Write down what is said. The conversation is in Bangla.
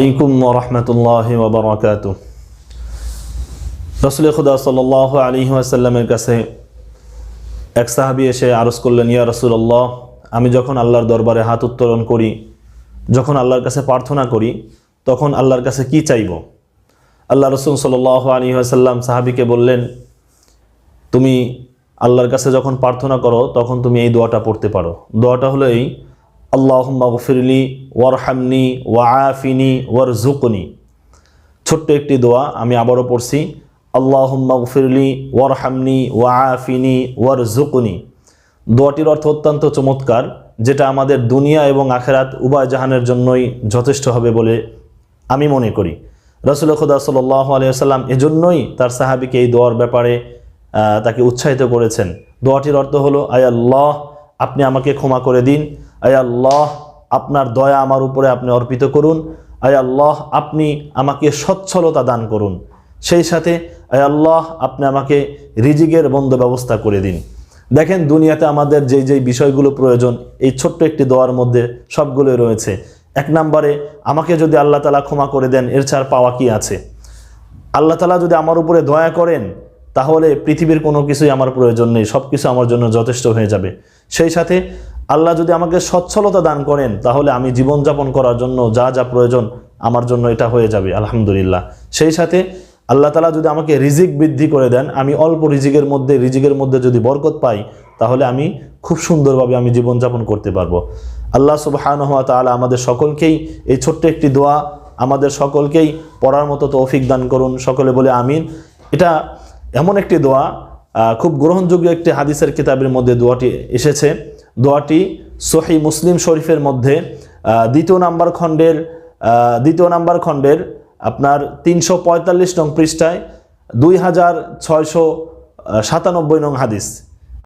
আলাইকুম ওয়া রাহমাতুল্লাহি ওয়া বারাকাতুহু। রাসূল খুদা সাল্লাল্লাহু আলাইহি ওয়াসাল্লামের কাছে এক সাহাবী এসে আরজ করলেন, ইয়া রাসূলুল্লাহ, আমি যখন আল্লাহর দরবারে হাত উত্তোলন করি, যখন আল্লাহর কাছে প্রার্থনা করি, তখন আল্লাহর কাছে কি চাইব? আল্লাহ রাসূল সাল্লাল্লাহু আলাইহি ওয়াসাল্লাম সাহাবীকে বললেন, তুমি আল্লাহর কাছে যখন প্রার্থনা করো তখন তুমি এই দোয়াটা পড়তে পারো। দোয়াটা হলো এই, আল্লাহুম্মা গফিরলি ওয়ারহামনি ওয়াআফিনি ওয়ারযুকনি। ছোট্ট একটি দোয়া, আমি আবারও পড়ছি, আল্লাহুম্মা গফিরলি ওয়ারহামনি ওয়াআফিনি ওয়ারযুকনি। দোয়াটির অর্থ অত্যন্ত চমৎকার, যেটা আমাদের দুনিয়া এবং আখেরাত উভয় জাহানের জন্যই যথেষ্ট হবে বলে আমি মনে করি। রাসূল খুদা সাল্লাল্লাহু আলাইহি ওয়াসাল্লাম এজন্যই তার সাহাবীকে এই দোয়ার ব্যাপারে তাকে উৎসাহিত করেছেন। দোয়াটির অর্থ হলো, আয় আল্লাহ, আপনি আমাকে ক্ষমা করে দিন। আয় আল্লাহ, আপনার দয়া আমার উপরে আপনি অর্পিত করুন। আয় আল্লাহ, আপনি আমাকে সচ্ছলতা দান করুন। সেই সাথে আয় আল্লাহ, আপনি আমাকে রিজিকের বন্ধ ব্যবস্থা করে দিন। দেখেন, দুনিয়াতে আমাদের যেই বিষয়গুলো প্রয়োজন এই ছোট্ট একটি দোয়ার মধ্যে সবগুলোই রয়েছে। এক নম্বরে, আমাকে যদি আল্লাহ তাআলা ক্ষমা করে দেন, এর ছাড় পাওয়া কি আছে? আল্লাহ তাআলা যদি আমার উপরে দয়া করেন, তাহলে পৃথিবীর কোনো কিছুই আমার প্রয়োজন নেই, সব কিছু আমার জন্য যথেষ্ট হয়ে যাবে। সেই সাথে আল্লাহ যদি আমাকে সচ্ছলতা দান করেন, তাহলে আমি জীবনযাপন করার জন্য যা যা প্রয়োজন আমার জন্য এটা হয়ে যাবে, আলহামদুলিল্লাহ। সেই সাথে আল্লাহ তাআলা যদি আমাকে রিজিক বৃদ্ধি করে দেন, আমি অল্প রিজিকের মধ্যে যদি বরকত পাই, তাহলে আমি খুব সুন্দরভাবে আমি জীবনযাপন করতে পারবো। আল্লাহ সুবহানাহু ওয়া তাআলা আমাদের সকলকেই এই ছোট্ট একটি দোয়া আমাদের সকলকেই পড়ার মতো তৌফিক দান করুন। সকলে বলে আমিন। এটা এমন একটি দোয়া, খুব গ্রহণযোগ্য একটি হাদিসের কিতাবের মধ্যে দোয়াটি এসেছে। দোয়াটি সহিহ মুসলিম শরীফের মধ্যে দ্বিতীয় নাম্বার খণ্ডের আপনার 345 নং পৃষ্ঠায় 2697 নং হাদিস।